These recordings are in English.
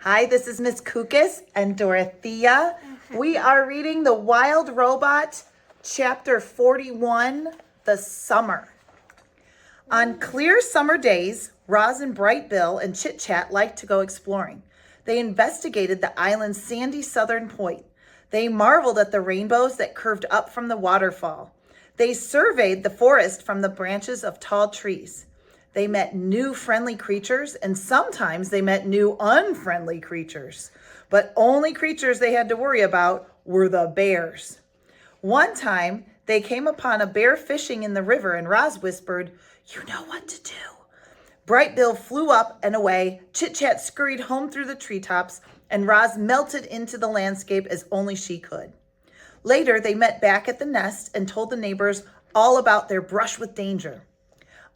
Hi, this is Miss Cookas and Dorothea. We are reading The Wild Robot, Chapter 41, The Summer. On clear summer days, Roz and Bright Bill and Chit Chat liked to go exploring. They investigated the island's sandy southern point. They marveled at the rainbows that curved up from the waterfall. They surveyed the forest from the branches of tall trees. They met new friendly creatures, and sometimes they met new unfriendly creatures. But only creatures they had to worry about were the bears. One time, they came upon a bear fishing in the river, and Roz whispered, "You know what to do." Bright Bill flew up and away. Chit Chat scurried home through the treetops, and Roz melted into the landscape as only she could. Later, they met back at the nest and told the neighbors all about their brush with danger.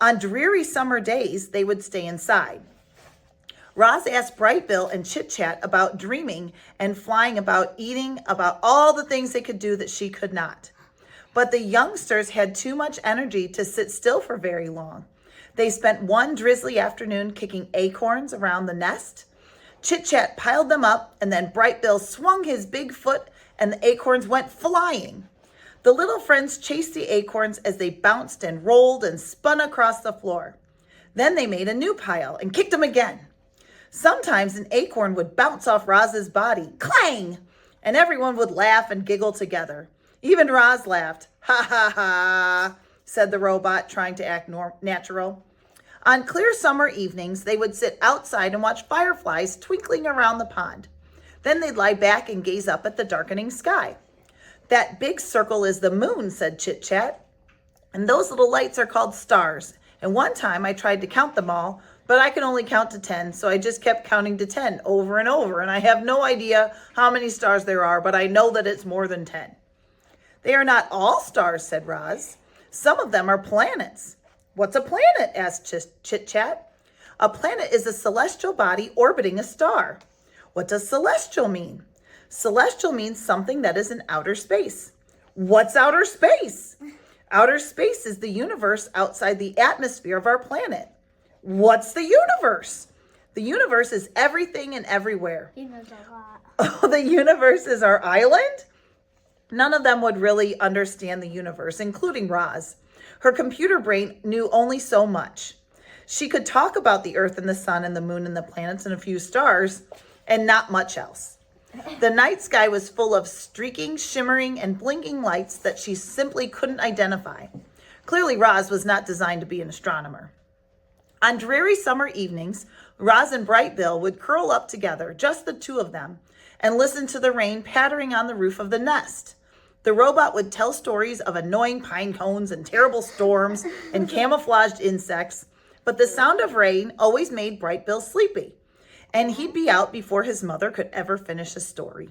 On dreary summer days, they would stay inside. Roz asked Bright Bill and Chit Chat about dreaming and flying, about eating, about all the things they could do that she could not. But the youngsters had too much energy to sit still for very long. They spent one drizzly afternoon kicking acorns around the nest. Chit Chat piled them up, and then Bright Bill swung his big foot and the acorns went flying. The little friends chased the acorns as they bounced and rolled and spun across the floor. Then they made a new pile and kicked them again. Sometimes an acorn would bounce off Roz's body, clang, and everyone would laugh and giggle together. Even Roz laughed. "Ha ha ha," said the robot, trying to act natural. On clear summer evenings, they would sit outside and watch fireflies twinkling around the pond. Then they'd lie back and gaze up at the darkening sky. "That big circle is the moon," said Chit Chat. "And those little lights are called stars. And one time I tried to count them all, but I could only count to 10, so I just kept counting to 10 over and over. And I have no idea how many stars there are, but I know that it's more than 10. "They are not all stars," said Roz. "Some of them are planets." "What's a planet?" asked Chit Chat. "A planet is a celestial body orbiting a star." "What does celestial mean?" "Celestial means something that is in outer space." "What's outer space?" "Outer space is the universe outside the atmosphere of our planet." "What's the universe?" "The universe is everything and everywhere." He knows a lot. "Oh, the universe is our island?" None of them would really understand the universe, including Roz. Her computer brain knew only so much. She could talk about the earth and the sun and the moon and the planets and a few stars, and not much else. The night sky was full of streaking, shimmering, and blinking lights that she simply couldn't identify. Clearly, Roz was not designed to be an astronomer. On dreary summer evenings, Roz and Bright Bill would curl up together, just the two of them, and listen to the rain pattering on the roof of the nest. The robot would tell stories of annoying pine cones and terrible storms and camouflaged insects, but the sound of rain always made Bright Bill sleepy, and he'd be out before his mother could ever finish a story.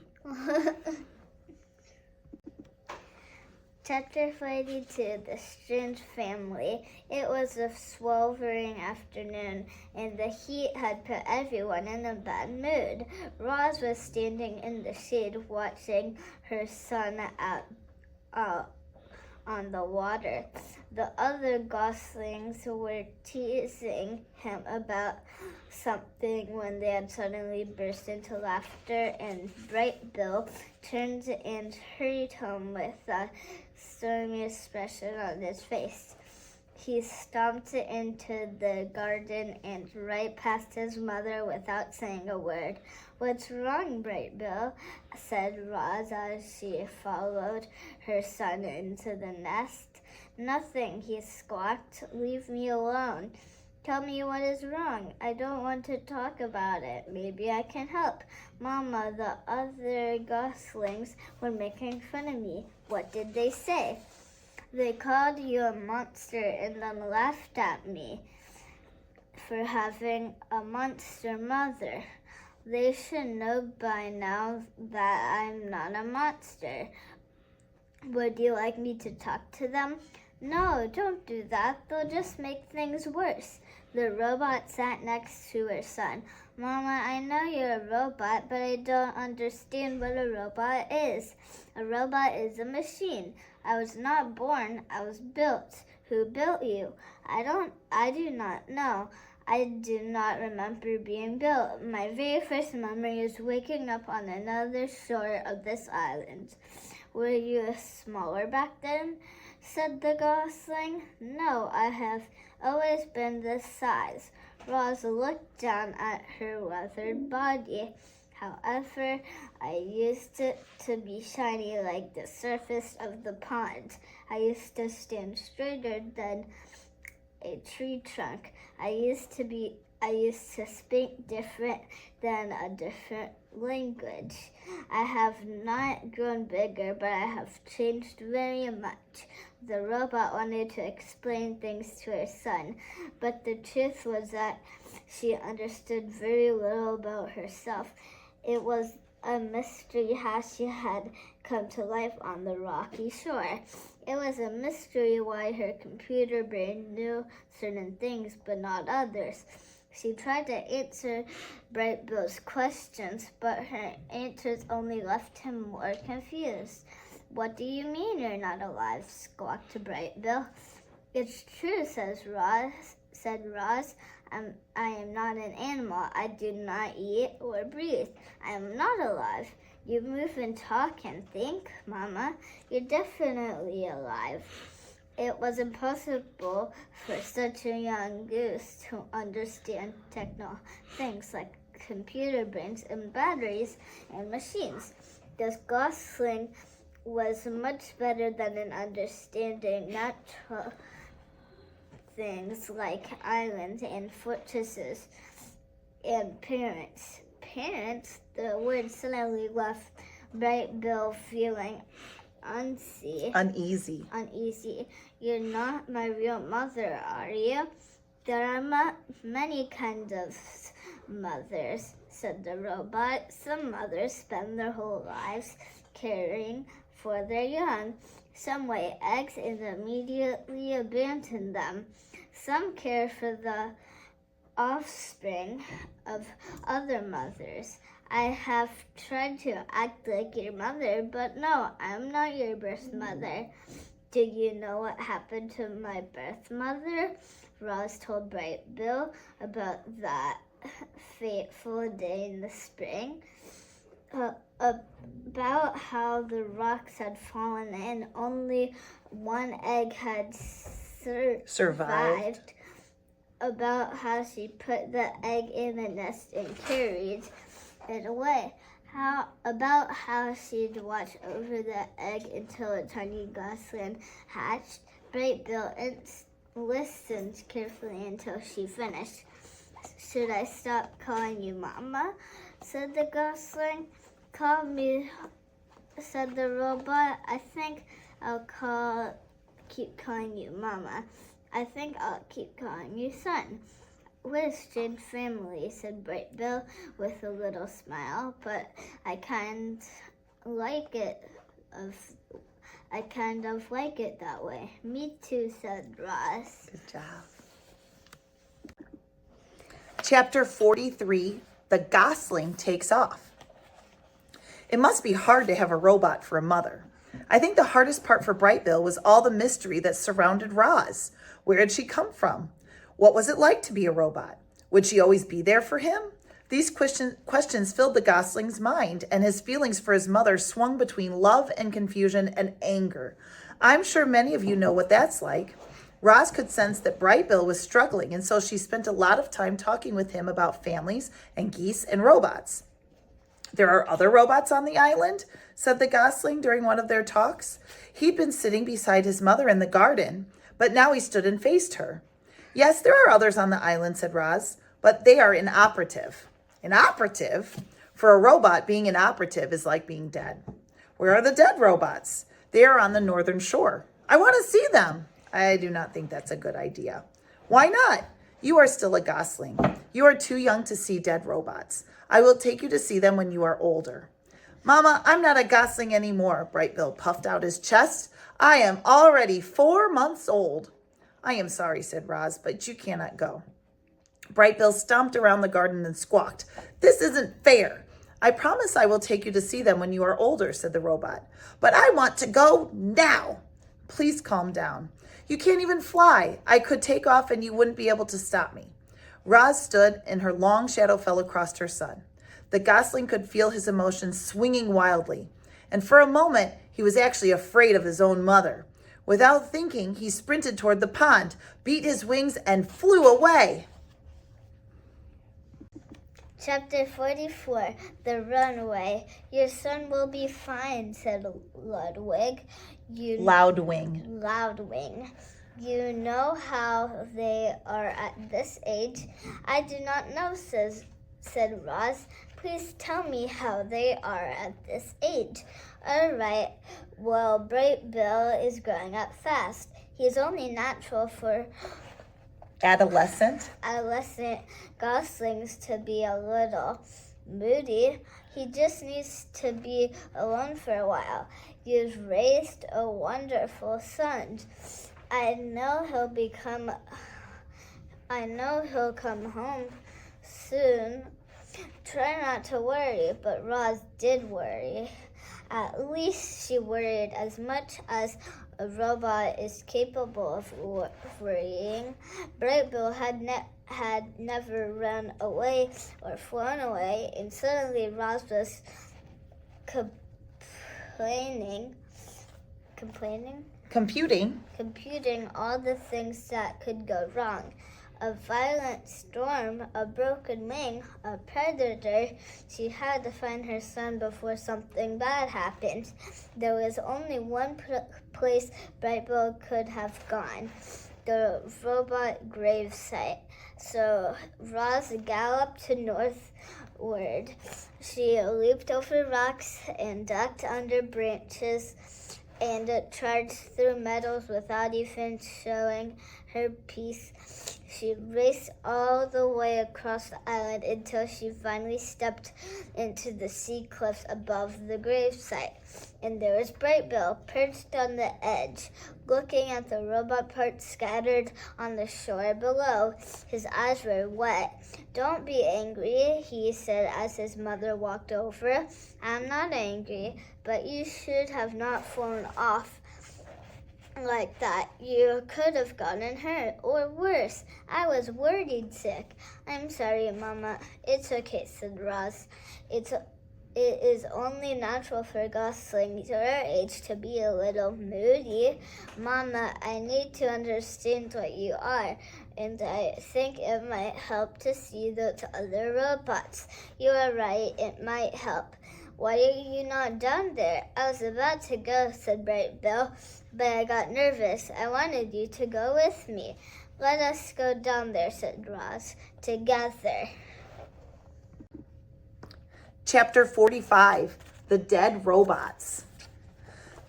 Chapter 42, The Strange Family. It was a sweltering afternoon, and the heat had put everyone in a bad mood. Roz was standing in the shade watching her son out on the water. The other goslings were teasing him about something when they had suddenly burst into laughter, and Bright Bill turned and hurried home with a stormy expression on his face. He stomped into the garden and right past his mother without saying a word. "What's wrong, Bright Bill?" said Roz as she followed her son into the nest. "Nothing," he squawked. "Leave me alone." "Tell me what is wrong." "I don't want to talk about it. Maybe I can help." "Mama, the other goslings were making fun of me." "What did they say?" "They called you a monster and then laughed at me for having a monster mother. They should know by now that I'm not a monster." "Would you like me to talk to them?" "No, don't do that. They'll just make things worse." The robot sat next to her son. "Mama, I know you're a robot, but I don't understand what a robot is." "A robot is a machine. I was not born, I was built." "Who built you?" I do not know. I do not remember being built. My very first memory is waking up on another shore of this island. Were you smaller back then? Said the gosling. No, I have always been this size. Roz looked down at her weathered body. However, I used it to be shiny like the surface of the pond. I used to stand straighter than a tree trunk. I used to speak different than a different language. I have not grown bigger, but I have changed very much. The robot wanted to explain things to her son, but the truth was that she understood very little about herself. It was a mystery how she had come to life on the rocky shore. It was a mystery why her computer brain knew certain things but not others. She tried to answer Bright Bill's questions, but her answers only left him more confused. What do you mean you're not alive? Squawked Bright Bill. It's true, said Roz. I am not an animal. I do not eat or breathe. I am not alive. You move and talk and think, Mama. You're definitely alive. It was impossible for such a young goose to understand technical things like computer brains and batteries and machines. This gosling was much better than in understanding natural things like islands and fortresses and parents. Parents, the word suddenly left Bright Bill feeling uneasy. You're not my real mother, are you? There are many kinds of mothers, said the robot. Some mothers spend their whole lives caring for their young. Some lay eggs and immediately abandon them. Some care for the offspring of other mothers. I have tried to act like your mother, but no, I'm not your birth mother. Do you know what happened to my birth mother? Roz told Bright Bill about that fateful day in the spring. About how the rocks had fallen in, only one egg had survived. About how she put the egg in a nest and carried it away. About how she'd watch over the egg until a tiny gosling hatched. Bright Bill listened carefully until she finished. Should I stop calling you Mama? Said the gosling. Call me, said the robot. I think I'll keep calling you Mama. I think I'll keep calling you Son. What a strange family, said Bright Bill with a little smile, but I kind of like it that way. Me too, said Roz. Good job. Chapter 43, The Gosling Takes Off. It must be hard to have a robot for a mother. I think the hardest part for Bright Bill was all the mystery that surrounded Roz. Where did she come from? What was it like to be a robot? Would she always be there for him? These questions filled the gosling's mind, and his feelings for his mother swung between love and confusion and anger. I'm sure many of you know what that's like. Roz could sense that Bright Bill was struggling, and so she spent a lot of time talking with him about families and geese and robots. There are other robots on the island, said the gosling during one of their talks. He'd been sitting beside his mother in the garden, but now he stood and faced her. Yes, there are others on the island, said Roz, but they are inoperative. Inoperative? For a robot, being inoperative is like being dead. Where are the dead robots? They are on the northern shore. I want to see them. I do not think that's a good idea. Why not? You are still a gosling. You are too young to see dead robots. I will take you to see them when you are older. Mama, I'm not a gosling anymore, Bright Bill puffed out his chest. I am already 4 months old. I am sorry, said Roz, but you cannot go. Bright Bill stomped around the garden and squawked. This isn't fair. I promise I will take you to see them when you are older, said the robot. But I want to go now. Please calm down. You can't even fly. I could take off and you wouldn't be able to stop me. Roz stood, and her long shadow fell across her son. The gosling could feel his emotions swinging wildly, and for a moment, he was actually afraid of his own mother. Without thinking, he sprinted toward the pond, beat his wings, and flew away. Chapter 44, The Runaway. Your son will be fine, said Ludwig. Loudwing. You know how they are at this age? I do not know, said Roz. Please tell me how they are at this age. All right. Well, Bright Bill is growing up fast. He's only natural for Adolescent goslings to be a little moody. He just needs to be alone for a while. You've raised a wonderful son. I know he'll come home soon. Try not to worry, but Roz did worry. At least she worried as much as a robot is capable of worrying. Bright Bill had never run away or flown away, and suddenly Roz was computing all the things that could go wrong. A violent storm, a broken wing, a predator. She had to find her son before something bad happened. There was only one place Bright Bill could have gone, the robot gravesite. So Roz galloped to northward. She leaped over rocks and ducked under branches and charged through meadows without even showing her piece. She raced all the way across the island until she finally stepped into the sea cliffs above the gravesite. And there was Bright Bill, perched on the edge, looking at the robot parts scattered on the shore below. His eyes were wet. Don't be angry, he said as his mother walked over. I'm not angry, but you should have not flown off like that. You could have gotten hurt, or worse. I was worried sick. I'm sorry, Mama. It's okay, said Roz. It is only natural for goslings your age to be a little moody. Mama, I need to understand what you are, and I think it might help to see those other robots. You are right, it might help. Why are you not down there? I was about to go, said Bright Bill, but I got nervous. I wanted you to go with me. Let us go down there, said Roz, together. Chapter 45, The Dead Robots.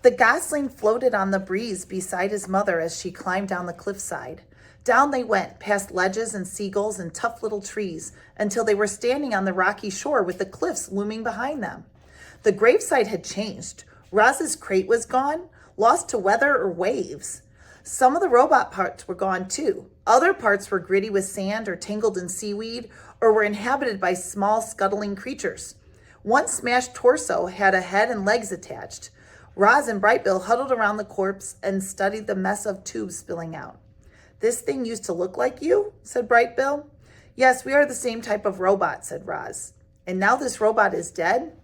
The gosling floated on the breeze beside his mother as she climbed down the cliffside. Down they went, past ledges and seagulls and tough little trees, until they were standing on the rocky shore with the cliffs looming behind them. The gravesite had changed. Roz's crate was gone, lost to weather or waves. Some of the robot parts were gone too. Other parts were gritty with sand or tangled in seaweed or were inhabited by small scuttling creatures. One smashed torso had a head and legs attached. Roz and Bright Bill huddled around the corpse and studied the mess of tubes spilling out. This thing used to look like you, said Bright Bill. Yes, we are the same type of robot, said Roz. And now this robot is dead?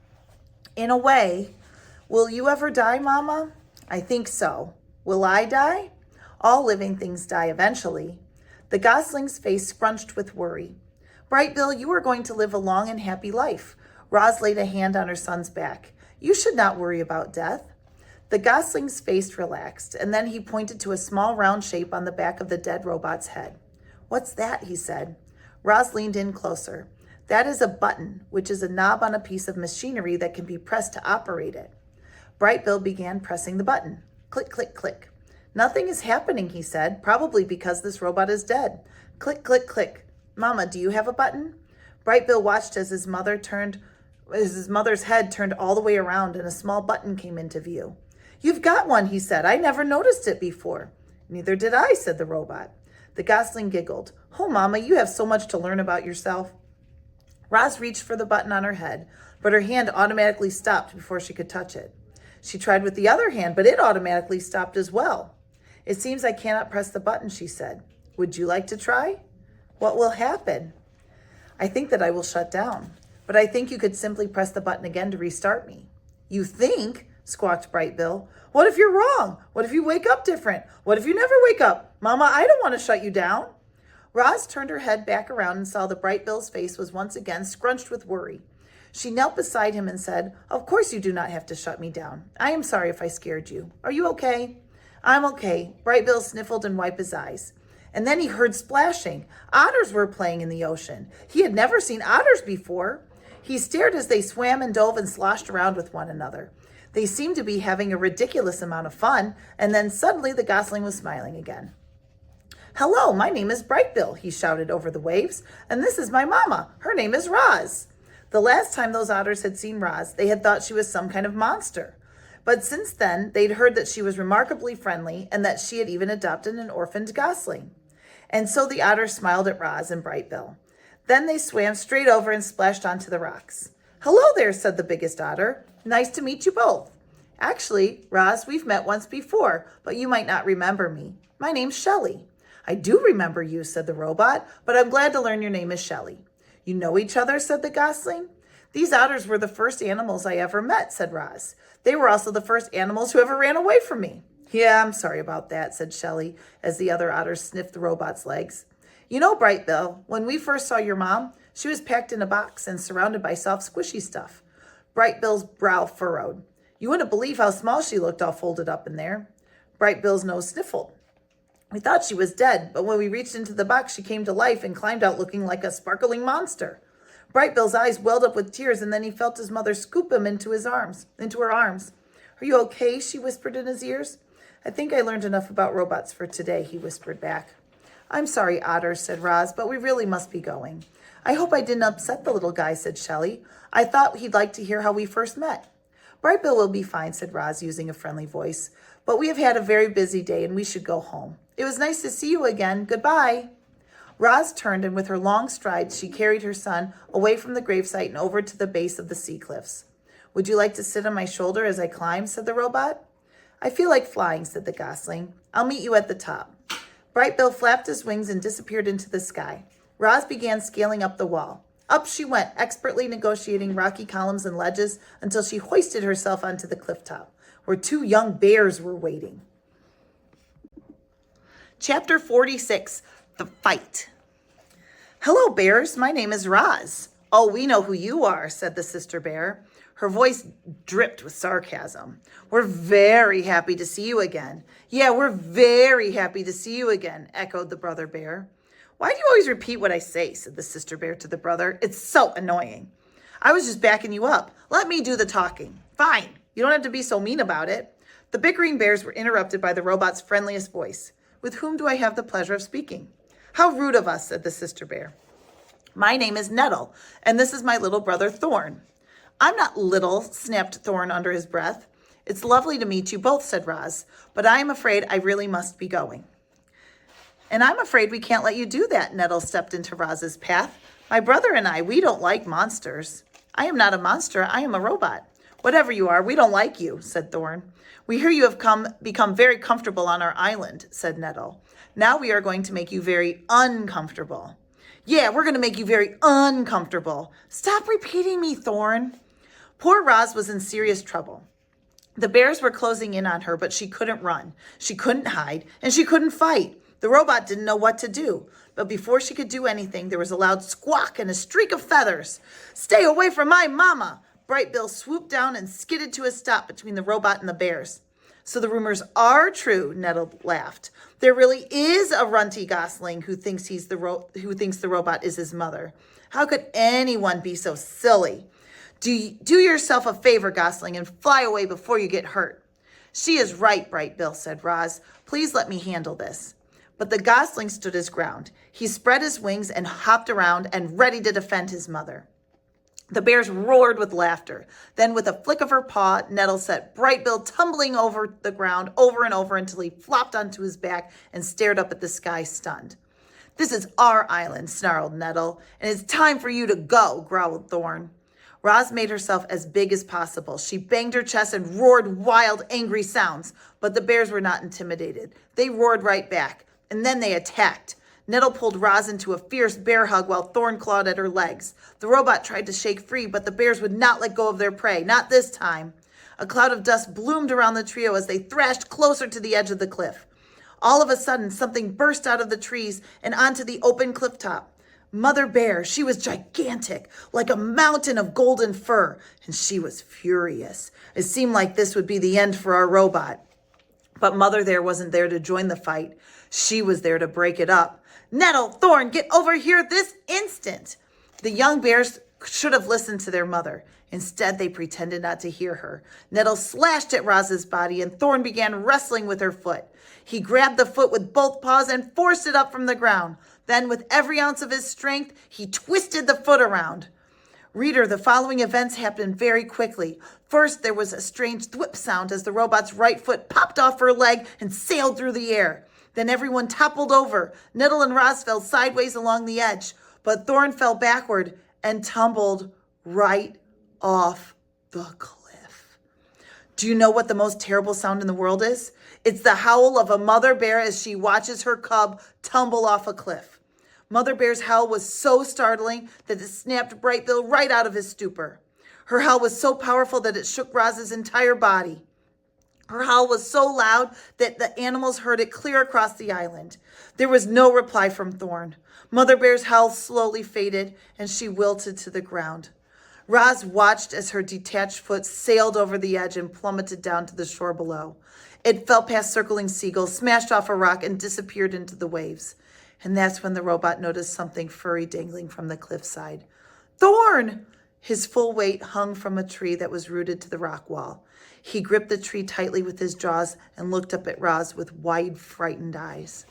In a way. Will you ever die, Mama? I think so. Will I die? All living things die eventually. The gosling's face scrunched with worry. Bright Bill, you are going to live a long and happy life. Roz laid a hand on her son's back. You should not worry about death. The gosling's face relaxed, and then he pointed to a small round shape on the back of the dead robot's head. What's that? He said. Roz leaned in closer. That is a button, which is a knob on a piece of machinery that can be pressed to operate it. Bright Bill began pressing the button. Click, click, click. Nothing is happening, he said, probably because this robot is dead. Click, click, click. Mama, do you have a button? Bright Bill watched as his mother's head turned all the way around and a small button came into view. You've got one, he said. I never noticed it before. Neither did I, said the robot. The gosling giggled. Oh, Mama, you have so much to learn about yourself. Roz reached for the button on her head, but her hand automatically stopped before she could touch it. She tried with the other hand, but it automatically stopped as well. It seems I cannot press the button, she said. Would you like to try? What will happen? I think that I will shut down, but I think you could simply press the button again to restart me. You think? Squawked Bright Bill. What if you're wrong? What if you wake up different? What if you never wake up? Mama, I don't want to shut you down. Roz turned her head back around and saw that Bright Bill's face was once again scrunched with worry. She knelt beside him and said, Of course you do not have to shut me down. I am sorry if I scared you. Are you okay? I'm okay. Bright Bill sniffled and wiped his eyes. And then he heard splashing. Otters were playing in the ocean. He had never seen otters before. He stared as they swam and dove and sloshed around with one another. They seemed to be having a ridiculous amount of fun, and then suddenly the gosling was smiling again. Hello, my name is Bright Bill, he shouted over the waves, and this is my mama. Her name is Roz. The last time those otters had seen Roz, they had thought she was some kind of monster. But since then, they'd heard that she was remarkably friendly and that she had even adopted an orphaned gosling. And so the otters smiled at Roz and Bright Bill. Then they swam straight over and splashed onto the rocks. Hello there, said the biggest otter. Nice to meet you both. Actually, Roz, we've met once before, but you might not remember me. My name's Shelley. I do remember you, said the robot, but I'm glad to learn your name is Shelley. You know each other, said the gosling. These otters were the first animals I ever met, said Roz. They were also the first animals who ever ran away from me. Yeah, I'm sorry about that, said Shelley, as the other otters sniffed the robot's legs. You know, Bright Bill, when we first saw your mom, she was packed in a box and surrounded by soft, squishy stuff. Bright Bill's brow furrowed. You wouldn't believe how small she looked all folded up in there. Bright Bill's nose sniffled. We thought she was dead, but when we reached into the box, she came to life and climbed out looking like a sparkling monster. Bright Bill's eyes welled up with tears, and then he felt his mother scoop him into her arms. Are you okay? She whispered in his ears. I think I learned enough about robots for today, he whispered back. I'm sorry, Otter, said Roz, but we really must be going. I hope I didn't upset the little guy, said Shelley. I thought he'd like to hear how we first met. Bright Bill will be fine, said Roz, using a friendly voice. But we have had a very busy day, and we should go home. It was nice to see you again. Goodbye. Roz turned, and with her long strides, she carried her son away from the gravesite and over to the base of the sea cliffs. Would you like to sit on my shoulder as I climb, said the robot. I feel like flying, said the gosling. I'll meet you at the top. Bright Bill flapped his wings and disappeared into the sky. Roz began scaling up the wall. Up she went, expertly negotiating rocky columns and ledges until she hoisted herself onto the cliff top, where two young bears were waiting. Chapter 46, The Fight. Hello, bears. My name is Roz. Oh, we know who you are, said the sister bear. Her voice dripped with sarcasm. We're very happy to see you again. Yeah, we're very happy to see you again, echoed the brother bear. Why do you always repeat what I say, said the sister bear to the brother. It's so annoying. I was just backing you up. Let me do the talking. Fine. You don't have to be so mean about it. The bickering bears were interrupted by the robot's friendliest voice. With whom do I have the pleasure of speaking? How rude of us, said the sister bear. My name is Nettle, and this is my little brother Thorn. I'm not little, snapped Thorn under his breath. It's lovely to meet you both, said Roz, but I am afraid I really must be going. And I'm afraid we can't let you do that, Nettle stepped into Roz's path. My brother and I, we don't like monsters. I am not a monster, I am a robot. Whatever you are, we don't like you, said Thorn. We hear you have become very comfortable on our island, said Nettle. Now we are going to make you very uncomfortable. Yeah, we're going to make you very uncomfortable. Stop repeating me, Thorn. Poor Roz was in serious trouble. The bears were closing in on her, but she couldn't run. She couldn't hide, and she couldn't fight. The robot didn't know what to do. But before she could do anything, there was a loud squawk and a streak of feathers. Stay away from my mama! Bright Bill swooped down and skidded to a stop between the robot and the bears. So the rumors are true, Nettle laughed. There really is a runty gosling who thinks the robot is his mother. How could anyone be so silly? Do yourself a favor, gosling, and fly away before you get hurt. She is right, Bright Bill, said Roz. Please let me handle this. But the gosling stood his ground. He spread his wings and hopped around and ready to defend his mother. The bears roared with laughter. Then with a flick of her paw, Nettle set Bright Bill tumbling over the ground over and over until he flopped onto his back and stared up at the sky stunned. This is our island, snarled Nettle, and it's time for you to go, growled Thorn. Roz made herself as big as possible. She banged her chest and roared wild, angry sounds, but the bears were not intimidated. They roared right back, and then they attacked. Nettle pulled Roz into a fierce bear hug while Thorn clawed at her legs. The robot tried to shake free, but the bears would not let go of their prey, not this time. A cloud of dust bloomed around the trio as they thrashed closer to the edge of the cliff. All of a sudden, something burst out of the trees and onto the open cliff top. Mother Bear, she was gigantic, like a mountain of golden fur, and she was furious. It seemed like this would be the end for our robot. But Mother Bear wasn't there to join the fight. She was there to break it up. Nettle, Thorn, get over here this instant. The young bears should have listened to their mother. Instead, they pretended not to hear her. Nettle slashed at Roz's body, and Thorn began wrestling with her foot. He grabbed the foot with both paws and forced it up from the ground. Then, with every ounce of his strength, he twisted the foot around. Reader, the following events happened very quickly. First, there was a strange thwip sound as the robot's right foot popped off her leg and sailed through the air. Then everyone toppled over. Nettle and Roz fell sideways along the edge, but Thorn fell backward and tumbled right off the cliff. Do you know what the most terrible sound in the world is? It's the howl of a mother bear as she watches her cub tumble off a cliff. Mother Bear's howl was so startling that it snapped Brightbill right out of his stupor. Her howl was so powerful that it shook Roz's entire body. Her howl was so loud that the animals heard it clear across the island. There was no reply from Thorn. Mother Bear's howl slowly faded, and she wilted to the ground. Roz watched as her detached foot sailed over the edge and plummeted down to the shore below. It fell past circling seagulls, smashed off a rock, and disappeared into the waves. And that's when the robot noticed something furry dangling from the cliffside. Thorn! His full weight hung from a tree that was rooted to the rock wall. He gripped the tree tightly with his jaws and looked up at Roz with wide, frightened eyes.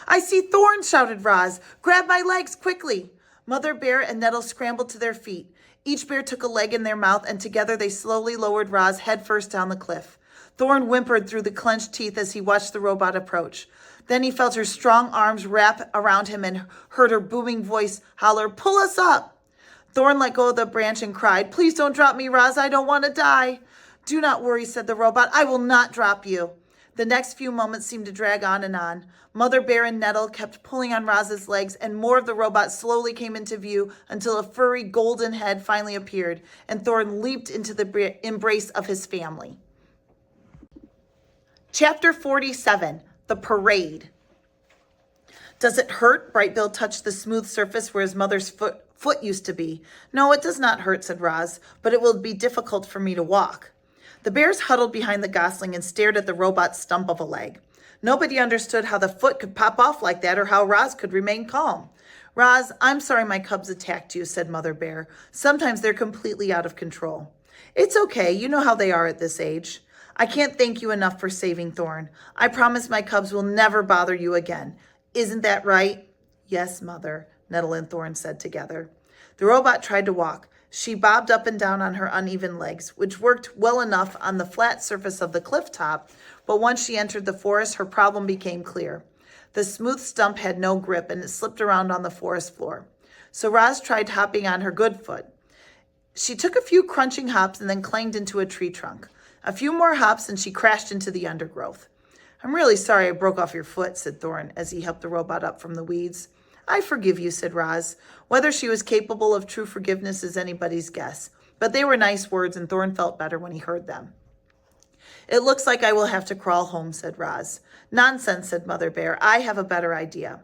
I see Thorn, shouted Roz. Grab my legs quickly. Mother Bear and Nettle scrambled to their feet. Each bear took a leg in their mouth, and together they slowly lowered Roz headfirst down the cliff. Thorn whimpered through the clenched teeth as he watched the robot approach. Then he felt her strong arms wrap around him and heard her booming voice holler, "Pull us up!" Thorn let go of the branch and cried, "Please don't drop me, Roz. I don't want to die." "Do not worry," said the robot. "I will not drop you." The next few moments seemed to drag on and on. Mother Bear and Nettle kept pulling on Roz's legs, and more of the robot slowly came into view until a furry golden head finally appeared, and Thorn leaped into the embrace of his family. Chapter 47, The Parade. Does it hurt? Brightbill touched the smooth surface where his mother's foot used to be. No, it does not hurt, said Roz, but it will be difficult for me to walk. The bears huddled behind the gosling and stared at the robot's stump of a leg. Nobody understood how the foot could pop off like that or how Roz could remain calm. Roz, I'm sorry my cubs attacked you, said Mother Bear. Sometimes they're completely out of control. It's okay. You know how they are at this age. I can't thank you enough for saving Thorn. I promise my cubs will never bother you again. Isn't that right? Yes, Mother, Nettle and Thorn said together. The robot tried to walk. She bobbed up and down on her uneven legs, which worked well enough on the flat surface of the cliff top, but once she entered the forest, her problem became clear. The smooth stump had no grip, and it slipped around on the forest floor. So Roz tried hopping on her good foot. She took a few crunching hops and then clanged into a tree trunk. A few more hops, and she crashed into the undergrowth. I'm really sorry I broke off your foot, said Thorn, as he helped the robot up from the weeds. I forgive you, said Roz. Whether she was capable of true forgiveness is anybody's guess, but they were nice words, and Thorn felt better when he heard them. It looks like I will have to crawl home, said Roz. Nonsense, said Mother Bear. I have a better idea.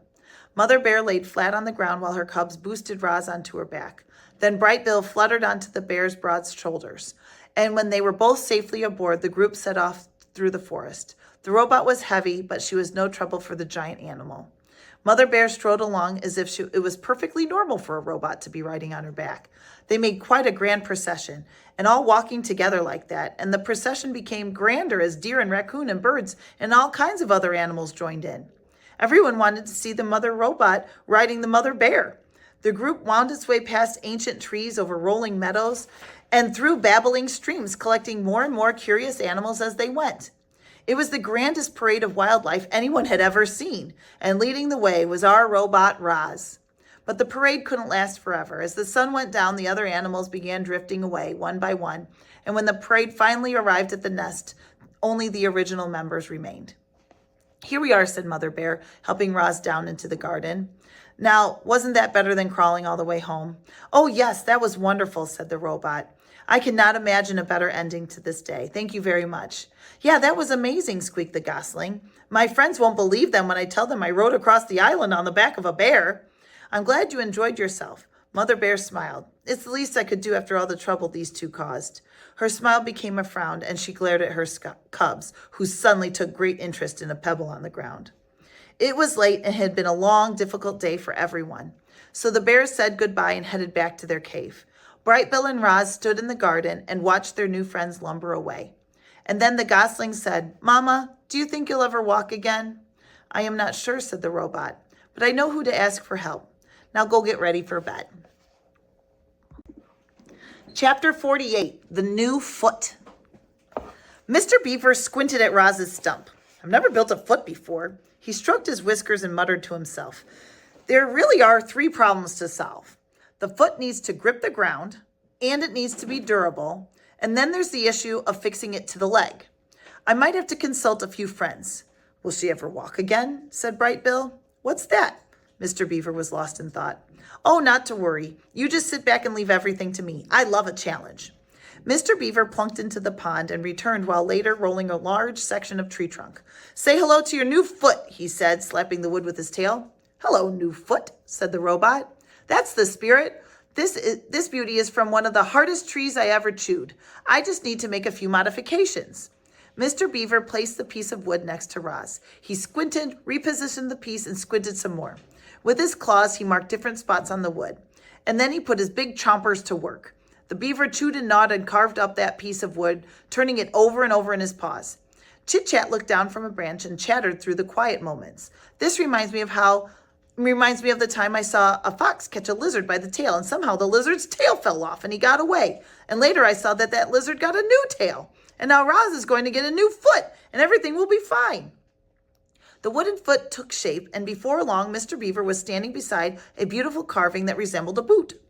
Mother Bear laid flat on the ground while her cubs boosted Roz onto her back. Then Brightbill fluttered onto the bear's broad shoulders, and when they were both safely aboard, the group set off through the forest. The robot was heavy, but she was no trouble for the giant animal. Mother Bear strode along as if it was perfectly normal for a robot to be riding on her back. They made quite a grand procession, and all walking together like that, and the procession became grander as deer and raccoon and birds and all kinds of other animals joined in. Everyone wanted to see the mother robot riding the Mother Bear. The group wound its way past ancient trees over rolling meadows and through babbling streams, collecting more and more curious animals as they went. It was the grandest parade of wildlife anyone had ever seen, and leading the way was our robot, Roz. But the parade couldn't last forever. As the sun went down, the other animals began drifting away, one by one, and when the parade finally arrived at the nest, only the original members remained. Here we are, said Mother Bear, helping Roz down into the garden. Now, wasn't that better than crawling all the way home? Oh, yes, that was wonderful, said the robot. I cannot imagine a better ending to this day. Thank you very much. Yeah, that was amazing, squeaked the gosling. My friends won't believe them when I tell them I rode across the island on the back of a bear. I'm glad you enjoyed yourself. Mother Bear smiled. It's the least I could do after all the trouble these two caused. Her smile became a frown, and she glared at her cubs, who suddenly took great interest in a pebble on the ground. It was late and had been a long, difficult day for everyone. So the bears said goodbye and headed back to their cave. Bright Bill and Roz stood in the garden and watched their new friends lumber away. And then the gosling said, Mama, do you think you'll ever walk again? I am not sure, said the robot, but I know who to ask for help. Now go get ready for bed. Chapter 48, The New Foot. Mr. Beaver squinted at Roz's stump. I've never built a foot before. He stroked his whiskers and muttered to himself. There really are 3 problems to solve. The foot needs to grip the ground, and it needs to be durable, and then there's the issue of fixing it to the leg. I might have to consult a few friends. Will she ever walk again? Said Bright Bill. What's that? Mr. Beaver was lost in thought. Oh, not to worry. You just sit back and leave everything to me. I love a challenge. Mr. Beaver plunked into the pond and returned while later rolling a large section of tree trunk. Say hello to your new foot, he said, slapping the wood with his tail. Hello, new foot, said the robot. That's the spirit. This beauty is from one of the hardest trees I ever chewed. I just need to make a few modifications. Mr. Beaver placed the piece of wood next to Roz. He squinted, repositioned the piece, and squinted some more. With his claws, he marked different spots on the wood. And then he put his big chompers to work. The beaver chewed and gnawed and carved up that piece of wood, turning it over and over in his paws. Chit-Chat looked down from a branch and chattered through the quiet moments. This reminds me of the time I saw a fox catch a lizard by the tail, and somehow the lizard's tail fell off and he got away. And later I saw that lizard got a new tail. And now Roz is going to get a new foot, and everything will be fine. The wooden foot took shape, and before long, Mr. Beaver was standing beside a beautiful carving that resembled a boot.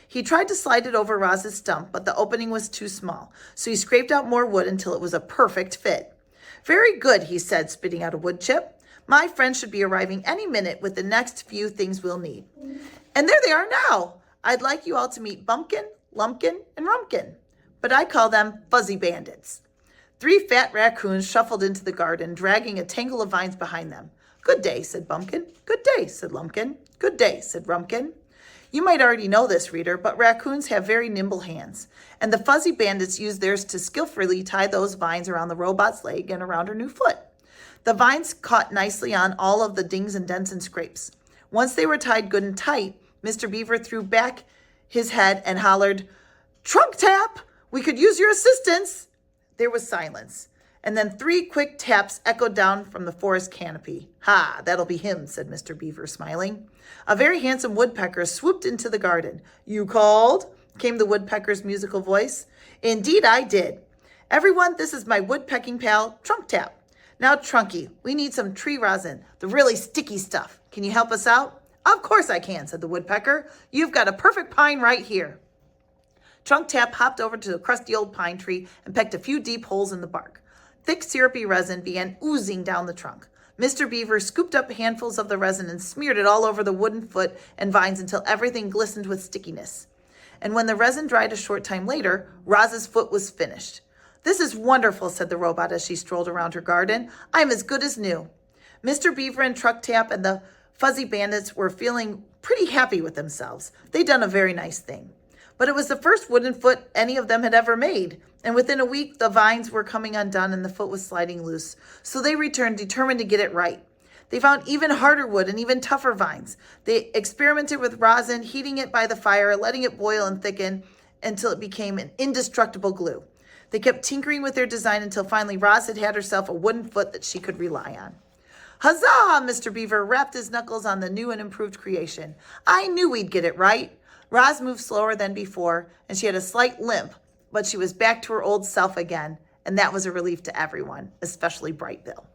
He tried to slide it over Roz's stump, but the opening was too small, so he scraped out more wood until it was a perfect fit. Very good, he said, spitting out a wood chip. My friend should be arriving any minute with the next few things we'll need. And there they are now. I'd like you all to meet Bumpkin, Lumpkin, and Rumpkin, but I call them Fuzzy Bandits. 3 fat raccoons shuffled into the garden, dragging a tangle of vines behind them. Good day, said Bumpkin. Good day, said Lumpkin. Good day, said Rumpkin. You might already know this, reader, but raccoons have very nimble hands, and the Fuzzy Bandits use theirs to skillfully tie those vines around the robot's leg and around her new foot. The vines caught nicely on all of the dings and dents and scrapes. Once they were tied good and tight, Mr. Beaver threw back his head and hollered, Trunk tap! We could use your assistance! There was silence, and then 3 quick taps echoed down from the forest canopy. Ha, that'll be him, said Mr. Beaver, smiling. A very handsome woodpecker swooped into the garden. You called? Came the woodpecker's musical voice. Indeed I did. Everyone, this is my woodpecking pal, Trunk Tap. Now, Trunky, we need some tree rosin, the really sticky stuff. Can you help us out? Of course I can, said the woodpecker. You've got a perfect pine right here. Trunk Tap hopped over to the crusty old pine tree and pecked a few deep holes in the bark. Thick, syrupy resin began oozing down the trunk. Mr. Beaver scooped up handfuls of the resin and smeared it all over the wooden foot and vines until everything glistened with stickiness. And when the resin dried a short time later, Roz's foot was finished. This is wonderful, said the robot as she strolled around her garden. I'm as good as new. Mr. Beaver and Trunk Tap and the Fuzzy Bandits were feeling pretty happy with themselves. They'd done a very nice thing. But it was the first wooden foot any of them had ever made, and within a week the vines were coming undone and the foot was sliding loose. So they returned, determined to get it right. They found even harder wood and even tougher vines. They experimented with rosin, heating it by the fire, letting it boil and thicken until it became an indestructible glue. They kept tinkering with their design until finally Roz had herself a wooden foot that she could rely on. Huzzah! Mr. Beaver rapped his knuckles on the new and improved creation. I knew we'd get it right. Roz moved slower than before, and she had a slight limp, but she was back to her old self again, and that was a relief to everyone, especially Bright Bill.